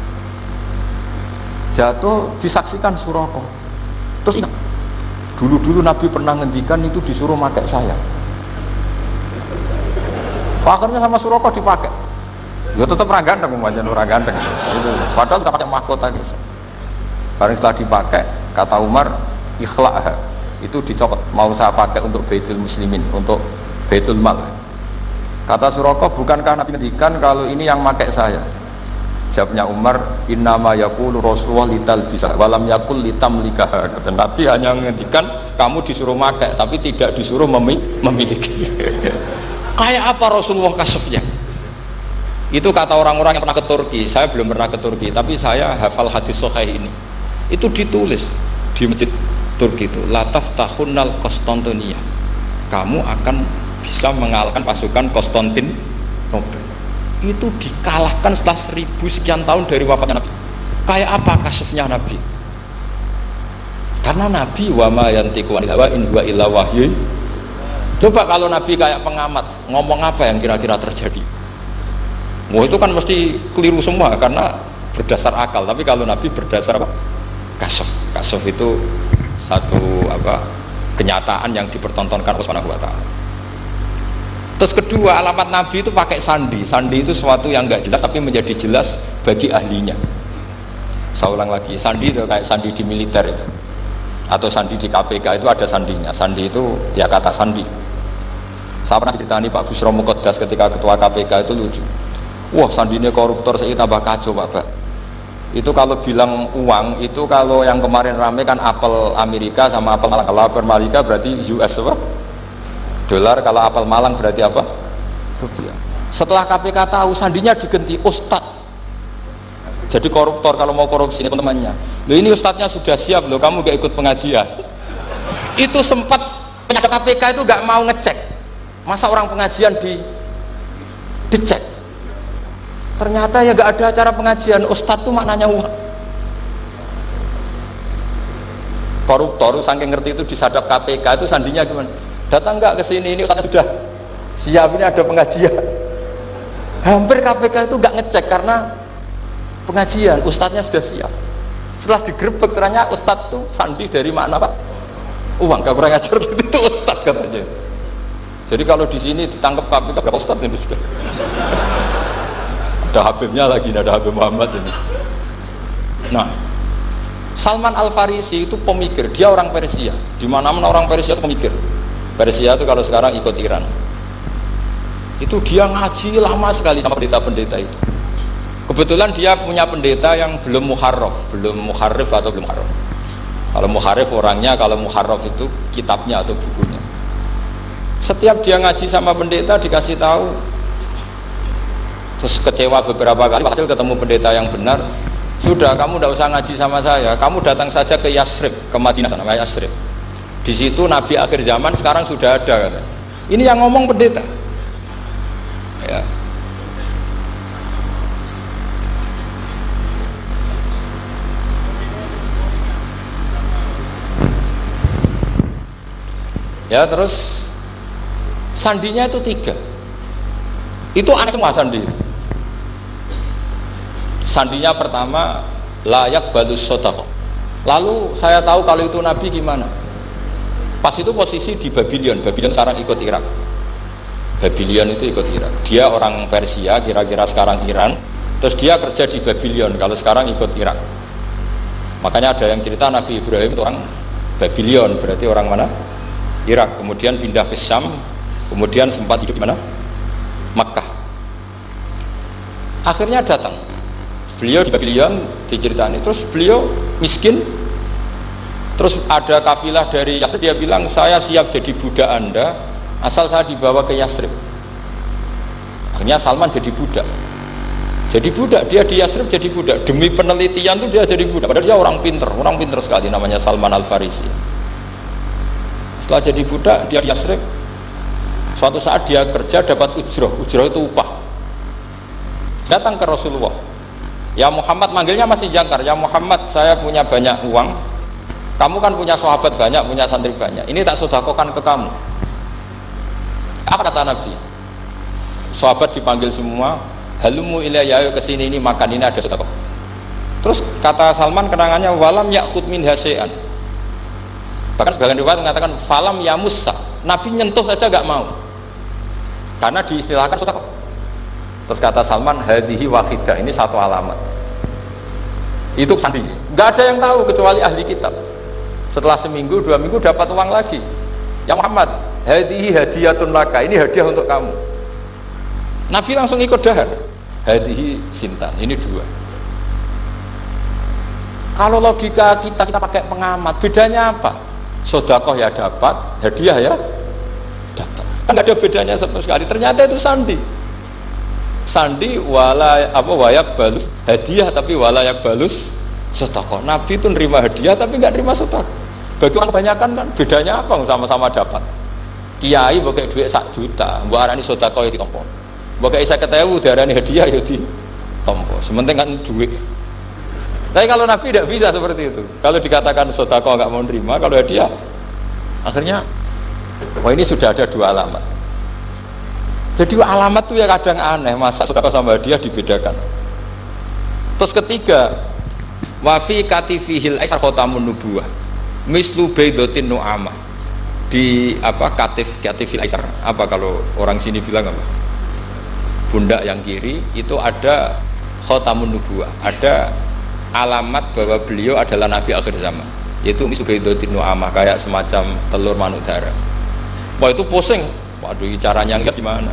Jatuh disaksikan Suraka. Terus ingat, dulu Nabi pernah ngendikan itu disuruh pakai saya. Akhirnya sama Suraka dipakai. Ya tetap orang ganteng, orang ganteng. Itu. Padahal tidak pakai mahkota guys. Barang setelah dipakai, kata Umar, ikhla'ha. Itu dicopot. Mau saya pakai untuk Baitul Muslimin, untuk Baitul Mal. Kata Suraka, bukankah Nabi ngendikan kalau ini yang pakai saya? Jawabnya Umar, innama yaqulu Rasulullah lital bisa walam yaqul litamlikaha. Kata Nabi hanya ngendikan kamu disuruh pakai tapi tidak disuruh memiliki. Kayak apa Rasulullah kasufnya? Itu kata orang-orang yang pernah ke Turki. Saya belum pernah ke Turki, tapi saya hafal hadis sahih ini. Itu ditulis di masjid Turki itu, lataf tahunnal Konstantinia. Kamu akan bisa mengalahkan pasukan Konstantinopel. Itu dikalahkan setelah 1000 sekian tahun dari wafatnya Nabi. Kayak apa kasufnya Nabi? Karena Nabi wa ma yantiqu anil hawa in huwa illa wahyu. Coba kalau Nabi kayak pengamat, ngomong apa yang kira-kira terjadi? Wah itu kan mesti keliru semua karena berdasar akal. Tapi kalau Nabi berdasar apa? Kasuf. Kasuf itu satu apa? Kenyataan yang dipertontonkan Allah Subhanahu wa taala. Terus kedua, alamat Nabi itu pakai sandi. Sandi itu sesuatu yang enggak jelas tapi menjadi jelas bagi ahlinya. Saya ulang lagi, sandi itu kayak sandi di militer itu. Atau sandi di KPK itu ada sandinya. Sandi itu ya kata sandi. Saya pernah ceritani Pak Busro Muqaddas ketika ketua KPK itu lucu. Wah sandinya koruptor saya tambah kacau Pak. Itu kalau bilang uang itu kalau yang kemarin rame kan apel Amerika sama apel Malang. Kalau apel Amerika berarti US apa? Dolar, kalau apel Malang berarti apa? Rupiah. Setelah KPK tahu sandinya diganti Ustadz. Jadi koruptor kalau mau korupsi ini teman-temannya. Loh ini ustadznya sudah siap loh, kamu gak ikut pengajian. Itu sempat penyadap KPK itu gak mau ngecek. Masa orang pengajian dicek. Ternyata ya gak ada acara pengajian, ustadz itu maknanya uang. Koruptor saking ngerti itu disadap KPK itu sandinya gimana? Datang nggak ke sini, ini ustadznya sudah siap, ini ada pengajian. Hampir KPK itu nggak ngecek karena pengajian, ustadznya sudah siap. Setelah digerebek ternyata ustadz itu sandi dari makna apa? Uang, gak kurang ajar gitu, itu ustadz katanya. Jadi kalau di sini ditangkap KPK berapa ustadz ini sudah? Ada Habibnya lagi, ada Habib Muhammad ini. Nah, Salman Al-Farisi itu pemikir, dia orang Persia. Di mana-mana orang Persia itu pemikir. Persia itu kalau sekarang ikut Iran. Itu dia ngaji lama sekali sama pendeta-pendeta itu. Kebetulan dia punya pendeta yang belum muharraf, belum muharrif atau belum muharraf. Kalau muharrif orangnya, kalau muharraf itu kitabnya atau bukunya. Setiap dia ngaji sama pendeta dikasih tahu, terus kecewa beberapa kali, hasil ketemu pendeta yang benar. Sudah, kamu tidak usah ngaji sama saya, kamu datang saja ke Yasrib, ke Madinah, namanya Yasrib. Di situ Nabi akhir zaman sekarang sudah ada. Kan? Ini yang ngomong pendeta. Ya. Ya terus sandinya itu 3. Itu aneh semua sandi. Sandinya pertama layak balus sodako. Lalu saya tahu kalau itu Nabi gimana. Pas itu posisi di Babylon. Babylon sekarang ikut Irak. Babylon itu ikut Irak. Dia orang Persia, kira-kira sekarang Iran. Terus dia kerja di Babylon. Kalau sekarang ikut Irak. Makanya ada yang cerita Nabi Ibrahim itu orang Babylon. Berarti orang mana? Irak. Kemudian pindah ke Syam. Kemudian sempat hidup di mana? Makkah. Akhirnya datang. Beliau di Babylon diceritani, terus beliau miskin, terus ada kafilah dari Yasrib, dia bilang saya siap jadi budak anda asal saya dibawa ke Yasrib. Akhirnya Salman jadi budak, dia di Yasrib jadi budak, demi penelitian tuh dia jadi budak, padahal dia orang pinter sekali, namanya Salman Al-Farisi. Setelah jadi budak dia di Yasrib, Suatu saat dia kerja dapat ujroh itu upah. Datang ke Rasulullah, ya Muhammad, manggilnya masih jangkar, ya Muhammad, saya punya banyak uang, kamu kan punya sahabat banyak, punya santri banyak, ini tak sedekahkan ke kamu. Apa kata Nabi? Sahabat dipanggil semua, halumu ilayya, kesini, ini makan, ini ada sedekah. Terus kata Salman kenangannya, walam ya'khud min hasyai'an. Bahkan sebagian riwayat mengatakan falam yamussa, Nabi nyentuh saja gak mau, karena diistilahkan sedekah. Terus kata Salman, hadhihi wahidah, ini satu alamat. Itu sandi, nggak ada yang tahu kecuali ahli kitab. Setelah seminggu, 2 minggu dapat uang lagi. Ya Muhammad, hadhihi hadiyatun laka, ini hadiah untuk kamu. Nabi langsung ikut dahar, hadhihi sintan, ini 2. Kalau logika kita pakai pengamat, bedanya apa? Sedekah ya dapat, hadiah ya dapat, kan nggak ada bedanya sama sekali. Ternyata itu sandi wala apa wayak balus hadiah, tapi walayak balus sedekah. Nabi itu nerima hadiah tapi nggak nerima sedekah. Bagi orang kebanyakan kan bedanya apa? Sama-sama dapat. Kiai pakai duit 1 juta, mbok arani sedekah ya ditampa. Mbok kei 50.000 diarani hadiah ya ditampa. Sementing kan duit. Tapi kalau Nabi tidak bisa seperti itu. Kalau dikatakan sedekah nggak mau nerima, kalau hadiah akhirnya wah ini sudah ada 2 alamat. Jadi alamat tuh ya kadang aneh, masa sedekah sama hadiah dibedakan. Terus ketiga, wafi katifihil aisar khotamun nubuwah mislu baidotin nu'amah. Di apa katifil aisar, apa kalau orang sini bilang apa, pundak yang kiri itu ada khotamun nubuwah, ada alamat bahwa beliau adalah nabi akhir zaman, yaitu mislu baidotin nu'amah, kayak semacam telur manuk darah. Wah itu pusing. Waduh, caranya enggak gimana?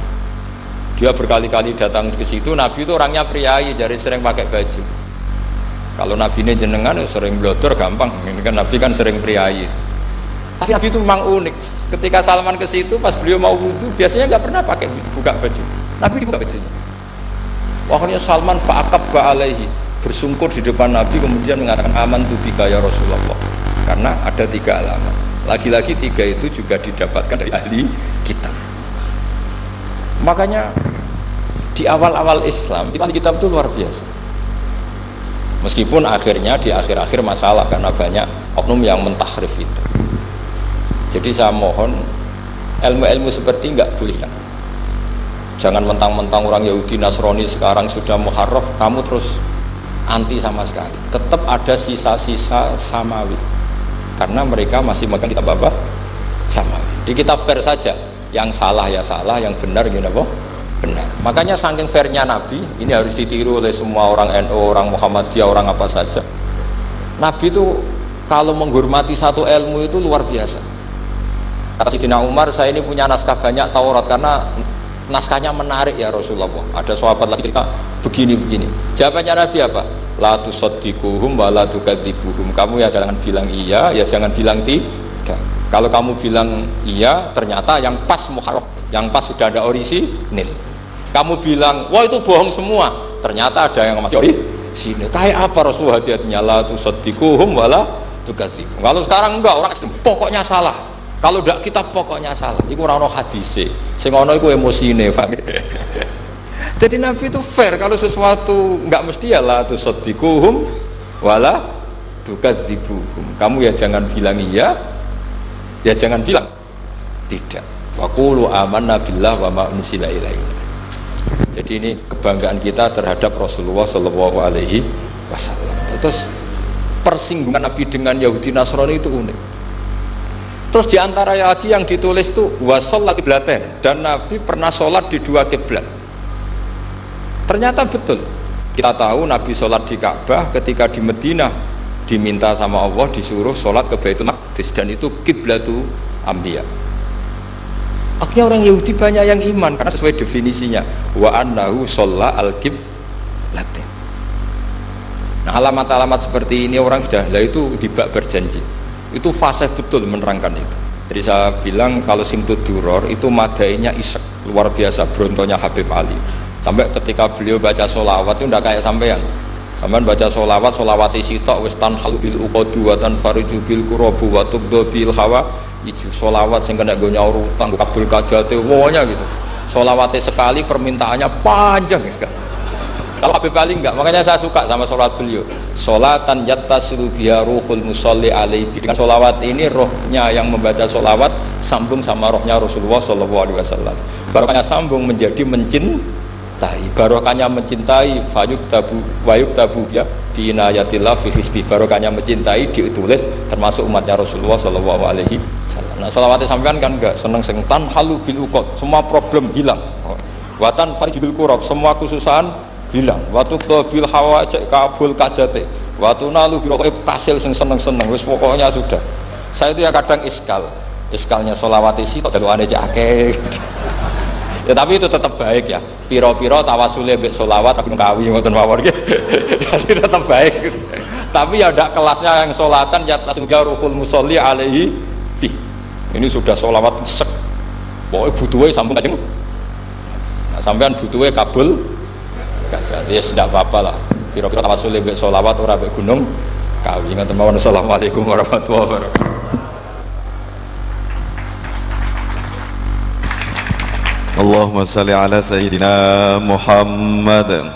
Dia berkali-kali datang ke situ. Nabi itu orangnya priayi, jadi sering pakai baju. Kalau Nabi ini jenengan sering blodor gampang. Ini kan Nabi kan sering priayi. Tapi Nabi itu memang unik. Ketika Salman ke situ, pas beliau mau wudhu, biasanya nggak pernah pakai buka baju. Nabi dibuka bajunya. Akhirnya Salman fa'aqabba alaihi, bersungkur di depan Nabi, kemudian mengatakan amantu bika ya Rasulullah. Karena ada 3 alamat. Lagi-lagi 3 itu juga didapatkan dari ahli kitab. Makanya di awal-awal Islam ahli kitab itu luar biasa. Meskipun akhirnya di akhir-akhir masalah karena banyak oknum yang mentahrif itu. Jadi saya mohon ilmu-ilmu seperti enggak boleh. Jangan mentang-mentang orang Yahudi Nasrani sekarang sudah muharraf kamu terus anti sama sekali. Tetap ada sisa-sisa samawi. Karena mereka masih makan kitab apa? Sama. Di kitab fair saja, yang salah ya salah, yang benar gini apa? Benar. Makanya saking fairnya Nabi, ini harus ditiru oleh semua orang NU, orang Muhammadiyah, orang apa saja. Nabi itu kalau menghormati satu ilmu itu luar biasa. Kata Sayyidina Umar, saya ini punya naskah banyak Taurat karena naskahnya menarik ya Rasulullah. Ada sahabat lagi cerita begini-begini. Jawabannya Nabi apa? La tusaddiquhum wa la tukadzibuhum. Kamu ya jangan bilang iya, ya jangan bilang tidak. Kalau kamu bilang iya, ternyata yang pas muharraf, yang pas sudah ada orisinil. Kamu bilang, wah itu bohong semua, ternyata ada yang masih orisinil. Kayak apa Rasulullah hati-hatinya? La tusaddiquhum wa la tukadzibuhum. Kalau sekarang enggak, orang ekstrem, pokoknya salah. Kalau tidak kita pokoknya salah. Iku ora ono hadise. Sing ono iku emosine, Pak. Jadi Nabi itu fair, kalau sesuatu enggak mesti ya la tusaddiquhum wala tukadzibuhum. Kamu ya jangan bilang iya, ya jangan bilang tidak. Wa qulu amanna billah wa ma unzila ilaina. Jadi ini kebanggaan kita terhadap Rasulullah sallallahu alaihi wasallam. Terus persinggungan Nabi dengan Yahudi Nasrani itu unik. Terus diantara lagi yang ditulis itu wasollat qiblatain, dan Nabi pernah sholat di 2 kiblat. Ternyata betul. Kita tahu Nabi sholat di Ka'bah, ketika di Madinah diminta sama Allah disuruh sholat ke Baitul Maqdis, dan itu kiblatu Anbiya. Akhirnya orang Yahudi banyak yang iman karena sesuai definisinya wa annahu sholla al-qiblatain. Nah alamat-alamat seperti ini orang sudah, lah itu dibak berjanji. Itu fase betul menerangkan itu. Jadi saya bilang kalau Simtud Duror itu madainya isek luar biasa, brontonya Habib Ali. Sampai ketika beliau baca sholawat itu tidak kayak sampean. Sampean baca sholawat, sholawati sitok wis tanhalu bil uqadu wa tanfariju bil qurabu wa tubdu bil hawa Ijo sholawat sing kena gue nyaur utang kabul kajate wonya gitu. Sholawatnya sekali permintaannya panjang sekali. Kalau Habib Ali enggak, makanya saya suka sama sholat beliau. Sholatan yattasilu biha ruhul musolli alaihi. Dengan sholawat ini rohnya yang membaca sholawat sambung sama rohnya Rasulullah SAW. Barokahnya sambung menjadi mencintai. Barokahnya mencintai fayuk tabu ya binayatillah fi hisbi. Barokahnya mencintai ditulis termasuk umatnya Rasulullah SAW. Nah sholawatnya sampean kan enggak seneng sing tanhalu bil uqad, semua problem hilang. Watan farijul kurab, semua kesusahan hilang. Waktu bil hawajak kabul kajate waktu nalu biro kasil seneng wis pokoknya sudah. Saya itu ya kadang iskalnya sholawat isi kok jaluane cake ya, tapi itu tetap baik ya, piro-piro tawasule mbek sholawat aku kawi ngoten mawon nggih. Jadi tetap baik gitu. Tapi ya ndak kelasnya yang sholatan ya tasbihu ruhul musolli alaihi fi. Ini sudah sholawat sek pokoknya butuhnya sambung aja. Nah sampean butuhnya kabul jadi ya tidak apa-apa lah. Kira-kira tawasul lebih sholawat orang lebih gunung kawi. Ingat teman-teman. Assalamualaikum warahmatullahi wabarakatuh. Allahumma salli ala Sayyidina Muhammad.